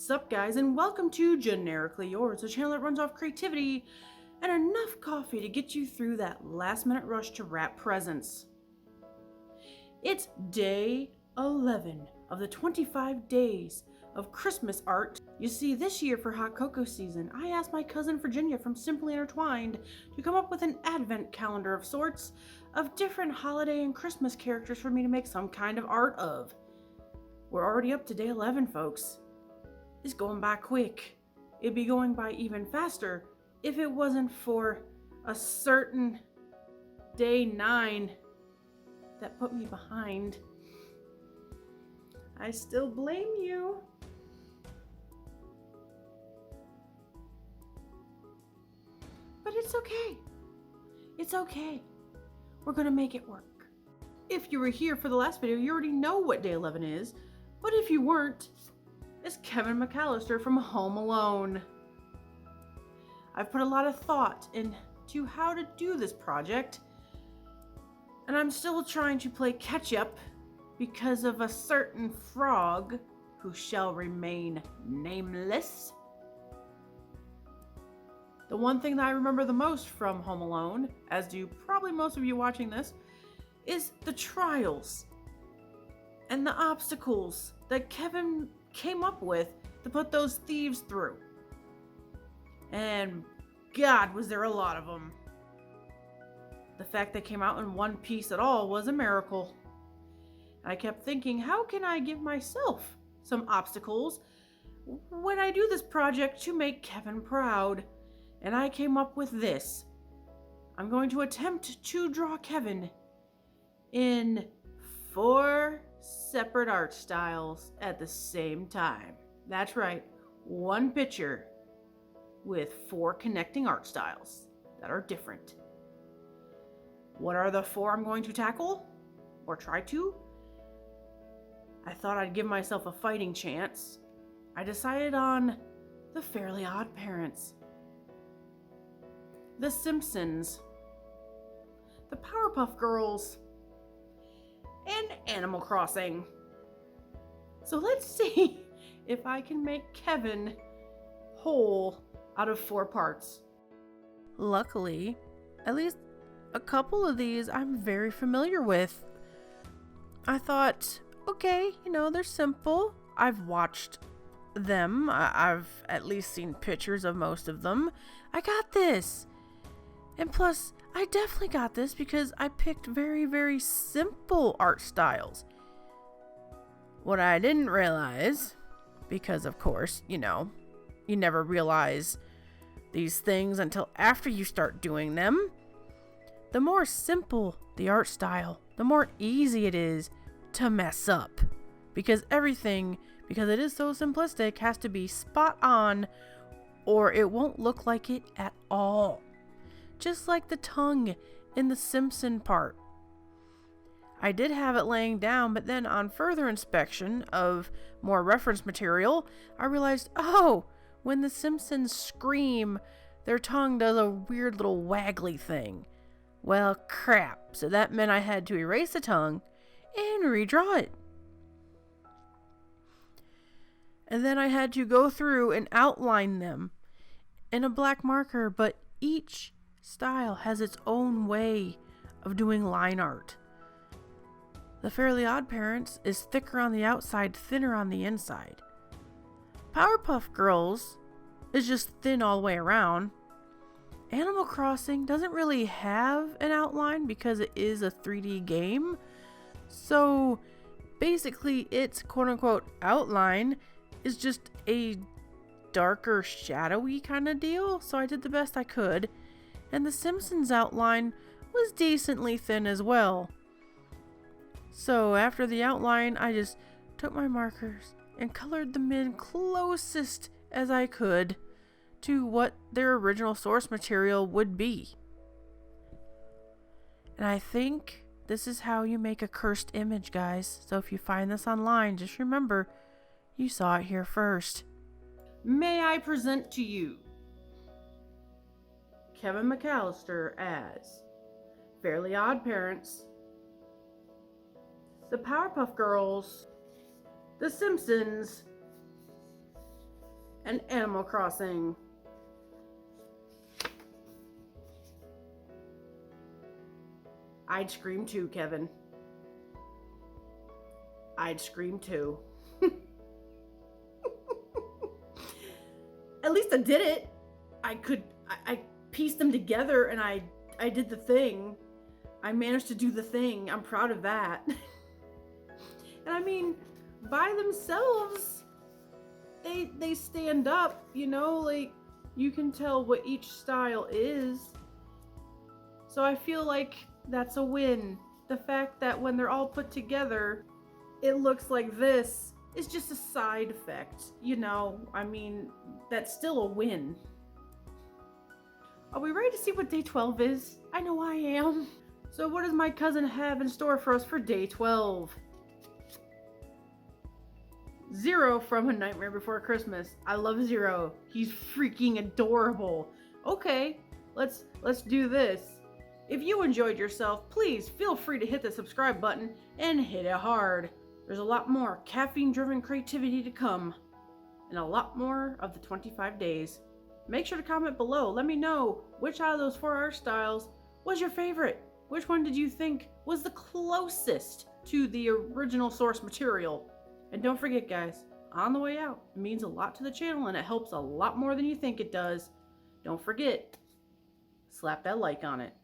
Sup guys, and welcome to Generically Yours, a channel that runs off creativity and enough coffee to get you through that last minute rush to wrap presents. It's day 11 of the 25 days of Christmas art. You see, this year for hot cocoa season, I asked my cousin Virginia from Simply Intertwined to come up with an advent calendar of sorts of different holiday and Christmas characters for me to make some kind of art of. We're already up to day 11, folks. It's going by quick. It'd be going by even faster if it wasn't for a certain day 9 that put me behind. I still blame you. But it's okay. It's okay. We're gonna make it work. If you were here for the last video, you already know what day 11 is. But if you weren't, it's Kevin McCallister from Home Alone. I've put a lot of thought into how to do this project, and I'm still trying to play catch up because of a certain frog who shall remain nameless. The one thing that I remember the most from Home Alone, as do probably most of you watching this, is the trials and the obstacles that Kevin came up with to put those thieves through. And God, was there a lot of them. The fact they came out in one piece at all was a miracle. I kept thinking, how can I give myself some obstacles when I do this project to make Kevin proud? And I came up with this. I'm going to attempt to draw Kevin in 4 separate art styles at the same time. That's right, one picture with 4 connecting art styles that are different. What are the 4 I'm going to tackle? Or try to? I thought I'd give myself a fighting chance. I decided on the Fairly Odd Parents, The Simpsons, the Powerpuff Girls, and Animal Crossing. So let's see if I can make Kevin whole out of 4 parts. Luckily, at least a couple of these I'm very familiar with. I thought, okay, they're simple. I've watched them. I've at least seen pictures of most of them. I got this. And plus, I definitely got this because I picked very, very simple art styles. What I didn't realize, because of course, you never realize these things until after you start doing them. The more simple the art style, the more easy it is to mess up. Because everything, because it is so simplistic, has to be spot on or it won't look like it at all. Just like the tongue in the Simpson part. I did have it laying down, but then on further inspection of more reference material, I realized, oh, when the Simpsons scream, their tongue does a weird little waggly thing. Well, crap. So that meant I had to erase the tongue and redraw it. And then I had to go through and outline them in a black marker, but each style has its own way of doing line art. The Fairly Odd Parents is thicker on the outside, thinner on the inside. Powerpuff Girls is just thin all the way around. Animal Crossing doesn't really have an outline because it is a 3D game. So basically its quote-unquote outline is just a darker, shadowy kind of deal. So I did the best I could. And the Simpsons outline was decently thin as well. So after the outline, I just took my markers and colored them in closest as I could to what their original source material would be. And I think this is how you make a cursed image, guys. So if you find this online, just remember, you saw it here first. May I present to you Kevin McCallister as Fairly Odd Parents, the Powerpuff Girls, The Simpsons, and Animal Crossing. I'd scream too, Kevin. I'd scream too. At least I did it. I pieced them together and I did the thing. I managed to do the thing. I'm proud of that. And I mean, by themselves, they stand up, you know, like you can tell what each style is. So I feel like that's a win. The fact that when they're all put together, it looks like this is just a side effect, you know? I mean, that's still a win. Are we ready to see what day 12 is? I know I am. So what does my cousin have in store for us for day 12? Zero from A Nightmare Before Christmas. I love Zero. He's freaking adorable. Okay, let's do this. If you enjoyed yourself, please feel free to hit the subscribe button and hit it hard. There's a lot more caffeine-driven creativity to come, and a lot more of the 25 days. Make sure to comment below. Let me know which out of those 4 art styles was your favorite. Which one did you think was the closest to the original source material? And don't forget, guys, on the way out, it means a lot to the channel and it helps a lot more than you think it does. Don't forget, slap that like on it.